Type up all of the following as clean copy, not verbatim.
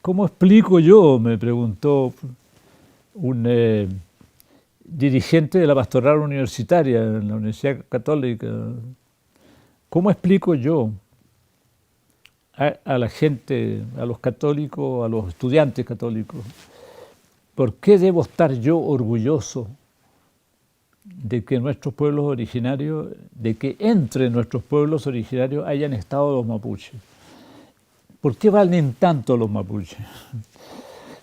¿cómo explico yo? Me preguntó un dirigente de la pastoral universitaria en la Universidad Católica. ¿Cómo explico yo a la gente, a los católicos, a los estudiantes católicos, por qué debo estar yo orgulloso de que nuestros pueblos originarios, de que entre nuestros pueblos originarios hayan estado los mapuches? ¿Por qué valen tanto los mapuches?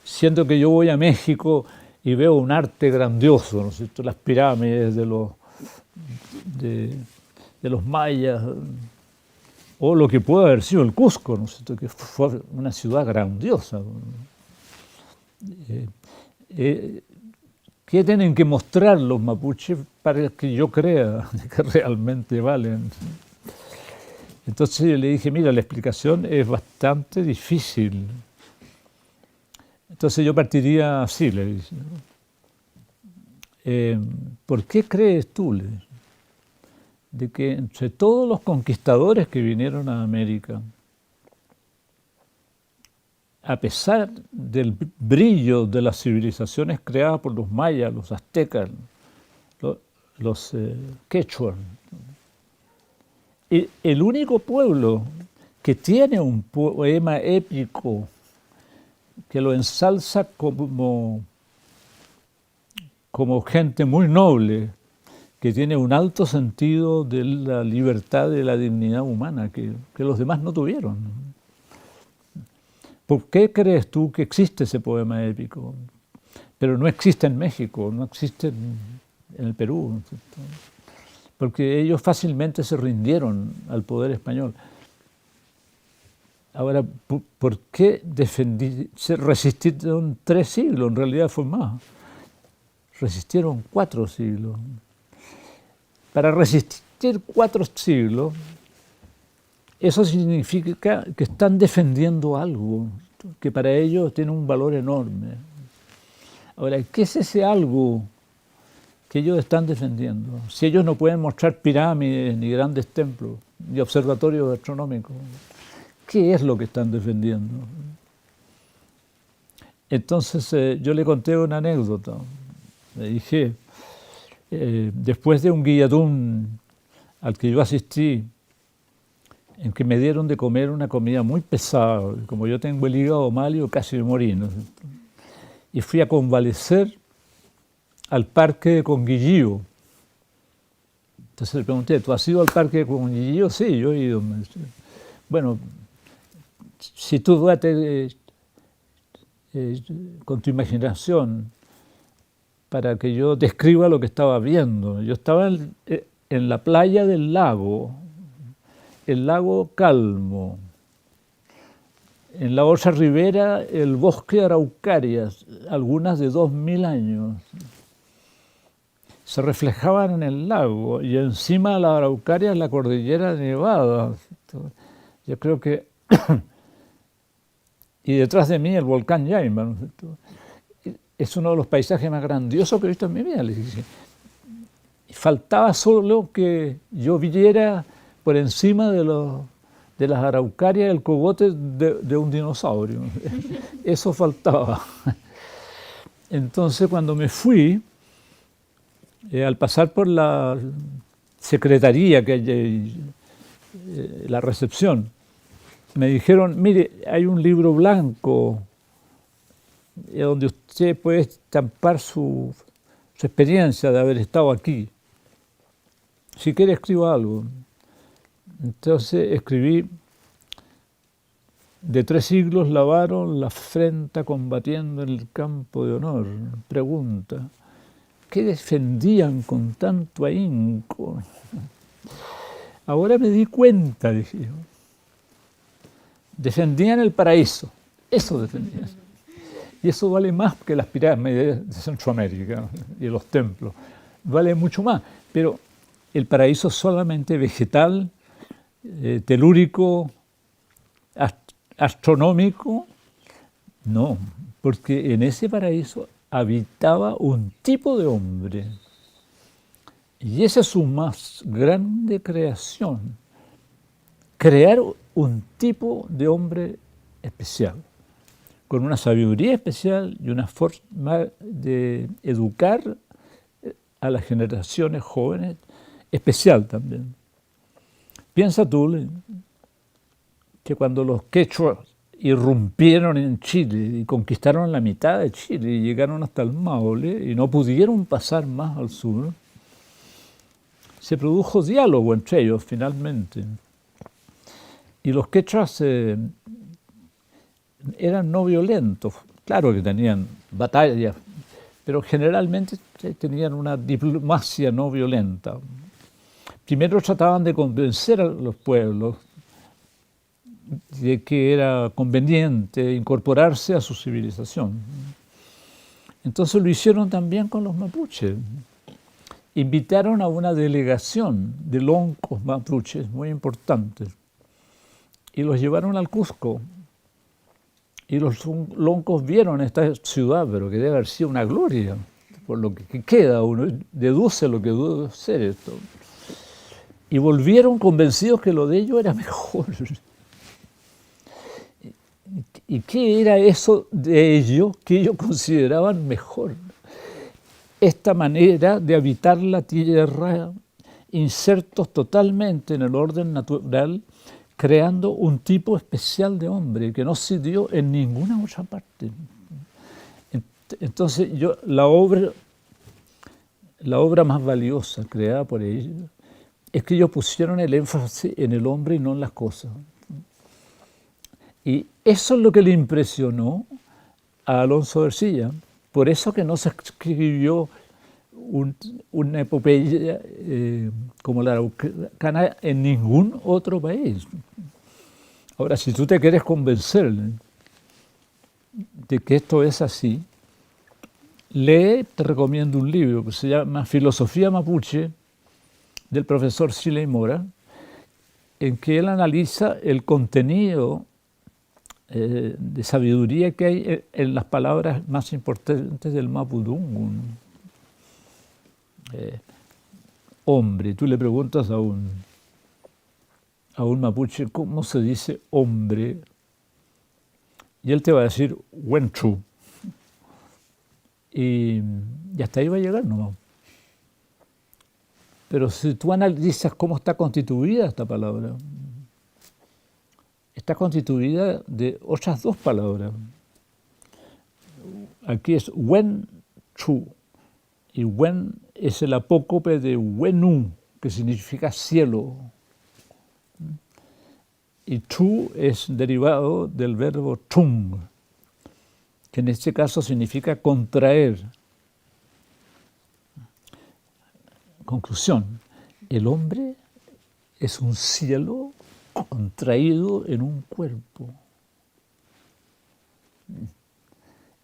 Siendo que yo voy a México y veo un arte grandioso, ¿no es cierto? Las pirámides de los mayas, o lo que puede haber sido el Cusco, ¿no es cierto? Que fue una ciudad grandiosa. ¿Qué tienen que mostrar los mapuches para que yo crea que realmente valen? Entonces yo le dije, mira, la explicación es bastante difícil. Entonces yo partiría así, le dije. ¿Por qué crees tú, le dije, de que entre todos los conquistadores que vinieron a América, a pesar del brillo de las civilizaciones creadas por los mayas, los aztecas, los quechuas, el único pueblo que tiene un poema épico que lo ensalza como gente muy noble, que tiene un alto sentido de la libertad y de la dignidad humana que los demás no tuvieron. ¿Por qué crees tú que existe ese poema épico? Pero no existe en México, no existe en el Perú, ¿no es cierto? Porque ellos fácilmente se rindieron al poder español. Ahora, ¿por qué se resistieron 3 siglos? En realidad fue más. Resistieron 4 siglos. Para resistir 4 siglos, eso significa que están defendiendo algo que para ellos tiene un valor enorme. Ahora, ¿qué es ese algo que ellos están defendiendo? Si ellos no pueden mostrar pirámides, ni grandes templos, ni observatorios astronómicos, ¿qué es lo que están defendiendo? Entonces yo le conté una anécdota. Le dije, después de un guillatún al que yo asistí, en que me dieron de comer una comida muy pesada, como yo tengo el hígado mal, yo casi me morí, ¿no? Y fui a convalecer al parque de Conguillío. Entonces le pregunté, ¿tú has ido al parque de Conguillío? Sí, yo he ido. Bueno, si tú date con tu imaginación para que yo describa lo que estaba viendo. Yo estaba en la playa del lago, el lago calmo. En la otra ribera, el bosque de araucarias, algunas de 2000 años. Se reflejaban en el lago y encima de la araucaria la cordillera nevada. Yo creo que... y detrás de mí el volcán Yaima, ¿no? Es uno de los paisajes más grandiosos que he visto en mi vida, les dije. Faltaba solo que yo viera por encima de las araucarias el cogote de un dinosaurio. Eso faltaba. Entonces cuando me fui, al pasar por la secretaría, que hay, la recepción, me dijeron, mire, hay un libro blanco donde usted puede estampar su experiencia de haber estado aquí. Si quiere, escriba algo. Entonces escribí, de 3 siglos lavaron la frente combatiendo en el campo de honor. Pregunta, ¿qué defendían con tanto ahínco? Ahora me di cuenta, dije yo. Defendían el paraíso, eso defendían. Y eso vale más que las pirámides de Centroamérica y los templos. Vale mucho más. Pero el paraíso solamente vegetal, telúrico, astronómico, no. Porque en ese paraíso habitaba un tipo de hombre. Y esa es su más grande creación. Crear un tipo de hombre especial, con una sabiduría especial y una forma de educar a las generaciones jóvenes especial también. Piensa tú que cuando los quechuas irrumpieron en Chile y conquistaron la mitad de Chile y llegaron hasta el Maule y no pudieron pasar más al sur, se produjo diálogo entre ellos finalmente. Y los quechuas eran no violentos, claro que tenían batallas, pero generalmente tenían una diplomacia no violenta. Primero trataban de convencer a los pueblos de que era conveniente incorporarse a su civilización. Entonces lo hicieron también con los mapuches. Invitaron a una delegación de loncos mapuches muy importantes y los llevaron al Cusco. Y los loncos vieron esta ciudad, pero que debe haber sido una gloria, por lo que queda, uno deduce lo que debe ser esto. Y volvieron convencidos que lo de ellos era mejor. ¿Y qué era eso de ellos que ellos consideraban mejor? Esta manera de habitar la tierra, insertos totalmente en el orden natural, creando un tipo especial de hombre que no se dio en ninguna otra parte. Entonces, la obra más valiosa creada por ellos es que ellos pusieron el énfasis en el hombre y no en las cosas. Y eso es lo que le impresionó a Alonso de Ercilla. Por eso que no se escribió una epopeya como la araucana en ningún otro país. Ahora, si tú te quieres convencer de que esto es así, te recomiendo un libro que se llama Filosofía Mapuche, del profesor Siley Mora, en que él analiza el contenido de sabiduría que hay en las palabras más importantes del mapudungun. Hombre, tú le preguntas a un mapuche cómo se dice hombre, y él te va a decir wenchu, y hasta ahí va a llegar nomás. Pero si tú analizas cómo está constituida esta palabra, está constituida de otras dos palabras. Aquí es wen-chu, y wen es el apócope de wenu, que significa cielo. Y chu es derivado del verbo chung, que en este caso significa contraer. Conclusión, el hombre es un cielo contraído en un cuerpo.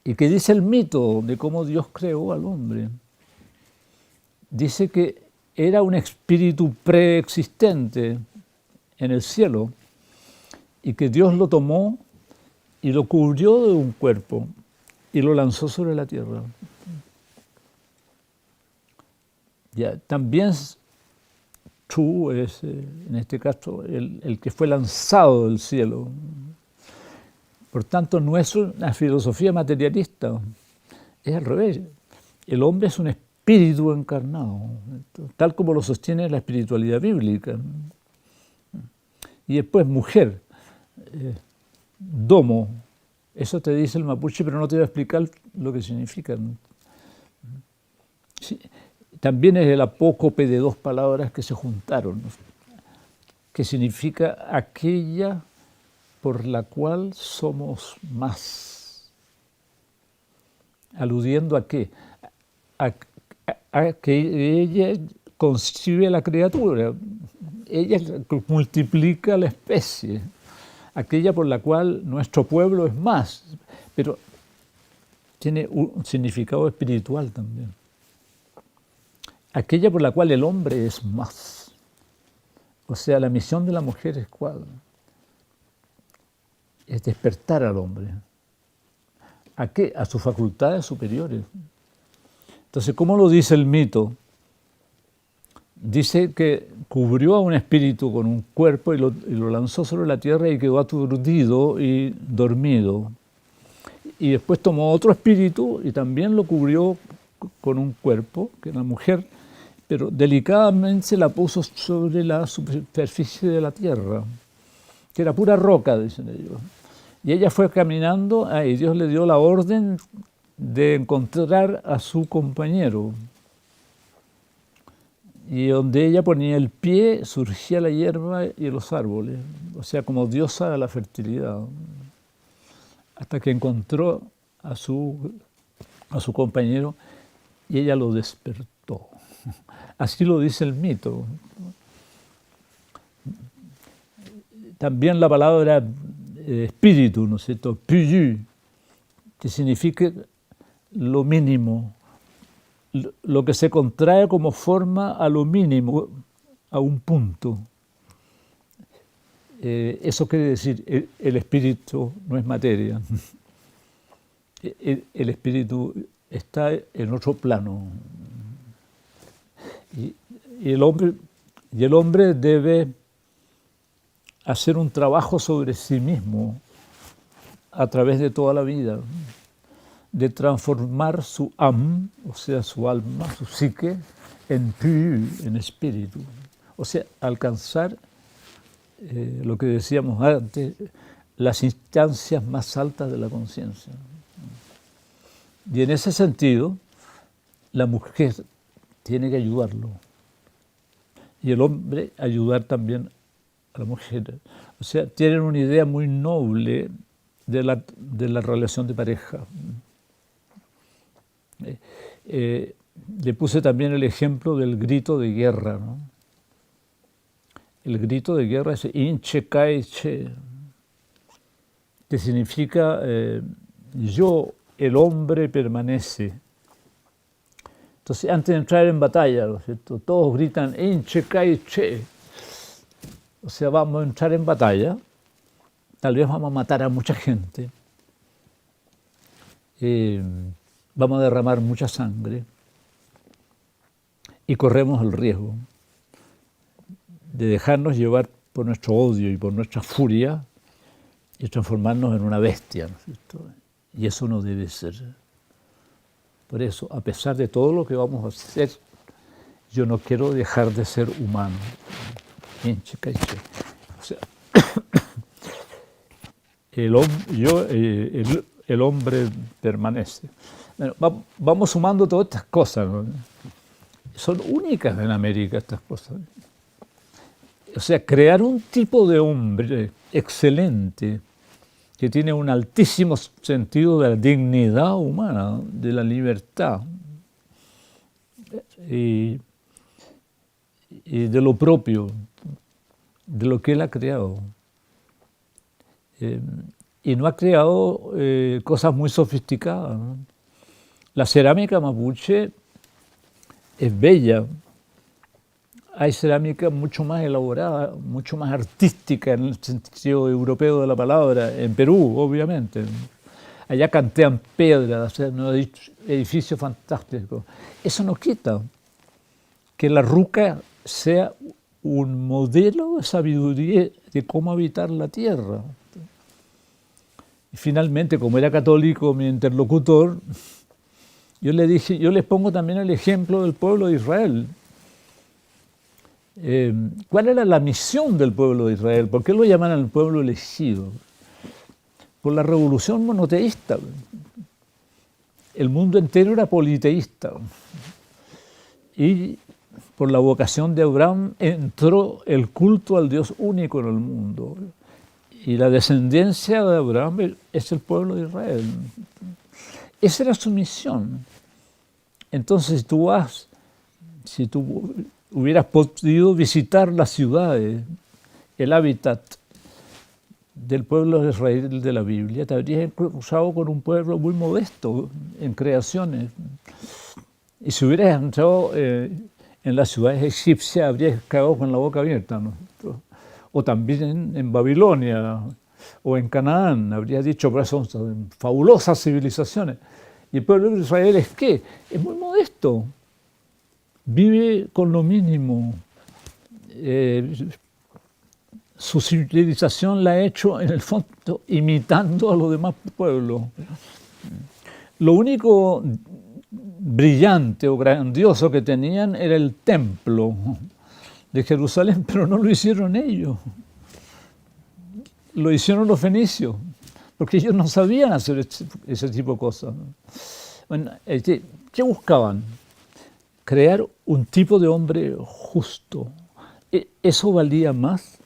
¿Y qué dice el mito de cómo Dios creó al hombre? Dice que era un espíritu preexistente en el cielo y que Dios lo tomó y lo cubrió de un cuerpo y lo lanzó sobre la tierra. Ya, también Chu es, en este caso, el que fue lanzado del cielo. Por tanto, no es una filosofía materialista, es al revés. El hombre es un espíritu encarnado, tal como lo sostiene la espiritualidad bíblica. Y después, mujer, domo, eso te dice el mapuche, pero no te voy a explicar lo que significa. Sí. También es el apócope de dos palabras que se juntaron, que significa aquella por la cual somos más. ¿Aludiendo a qué? A que ella concibe la criatura, ella multiplica la especie, aquella por la cual nuestro pueblo es más, pero tiene un significado espiritual también. Aquella por la cual el hombre es más. O sea, la misión de la mujer es ¿cuál? Es despertar al hombre. ¿A qué? A sus facultades superiores. Entonces, ¿cómo lo dice el mito? Dice que cubrió a un espíritu con un cuerpo y lo lanzó sobre la tierra y quedó aturdido y dormido. y después tomó otro espíritu y también lo cubrió con un cuerpo, que era la mujer, pero delicadamente la puso sobre la superficie de la tierra, que era pura roca, dicen ellos. Y ella fue caminando y Dios le dio la orden de encontrar a su compañero. Y donde ella ponía el pie surgía la hierba y los árboles, o sea, como diosa de la fertilidad, hasta que encontró a su compañero y ella lo despertó. Así lo dice el mito. También la palabra espíritu, ¿no es cierto? Puyu, que significa lo mínimo, lo que se contrae como forma a lo mínimo, a un punto. Eso quiere decir, el espíritu no es materia. El espíritu está en otro plano. Y el hombre debe hacer un trabajo sobre sí mismo a través de toda la vida, de transformar su o sea, su alma, su psique, en pu, en espíritu. O sea, alcanzar lo que decíamos antes, las instancias más altas de la conciencia. Y en ese sentido, la mujer tiene que ayudarlo. Y el hombre ayudar también a la mujer. O sea, tienen una idea muy noble de la relación de pareja. Le puse también el ejemplo del grito de guerra, ¿no? El grito de guerra es inche kai che, que significa yo, el hombre, permanece. Entonces, antes de entrar en batalla, ¿no es cierto? Todos gritan inche kai che. O sea, vamos a entrar en batalla, tal vez vamos a matar a mucha gente, vamos a derramar mucha sangre y corremos el riesgo de dejarnos llevar por nuestro odio y por nuestra furia y transformarnos en una bestia, ¿no es cierto? Y eso no debe ser. Por eso, a pesar de todo lo que vamos a hacer, yo no quiero dejar de ser humano. O sea, el hombre permanece. Bueno, vamos sumando todas estas cosas, ¿no? Son únicas en América estas cosas. O sea, crear un tipo de hombre excelente que tiene un altísimo sentido de la dignidad humana, de la libertad y de lo propio, de lo que él ha creado. Y no ha creado cosas muy sofisticadas, ¿no? La cerámica mapuche es bella. Hay cerámica mucho más elaborada, mucho más artística en el sentido europeo de la palabra, en Perú, obviamente. Allá cantean piedras, hacen edificios fantásticos. Eso no quita que la ruca sea un modelo de sabiduría de cómo habitar la tierra. Y finalmente, como era católico mi interlocutor, yo le dije, yo les pongo también el ejemplo del pueblo de Israel. ¿Cuál era la misión del pueblo de Israel? ¿Por qué lo llaman al pueblo elegido? Por la revolución monoteísta. El mundo entero era politeísta. Y por la vocación de Abraham entró el culto al Dios único en el mundo. Y la descendencia de Abraham es el pueblo de Israel. Esa era su misión. Entonces si tú hubieras podido visitar las ciudades, el hábitat del pueblo de Israel de la Biblia, te habrías cruzado con un pueblo muy modesto en creaciones. Y si hubieras entrado en las ciudades egipcias, habrías quedado con la boca abierta, ¿no? O también en Babilonia o en Canaán, habrías dicho, pero son fabulosas civilizaciones. Y el pueblo de Israel es ¿qué? Es muy modesto. Vive con lo mínimo. Su civilización la ha hecho, en el fondo, imitando a los demás pueblos. lo único brillante o grandioso que tenían era el templo de Jerusalén, pero no lo hicieron ellos, lo hicieron los fenicios, porque ellos no sabían hacer ese tipo de cosas. Bueno, ¿qué buscaban? Crear un tipo de hombre justo. Eso valía más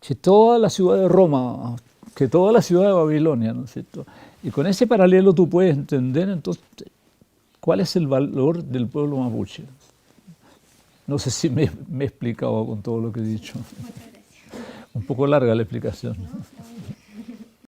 que toda la ciudad de Roma, que toda la ciudad de Babilonia, ¿no es cierto? Y con ese paralelo tú puedes entender entonces cuál es el valor del pueblo mapuche. No sé si me he explicado con todo lo que he dicho. Muchas gracias. Un poco larga la explicación. No,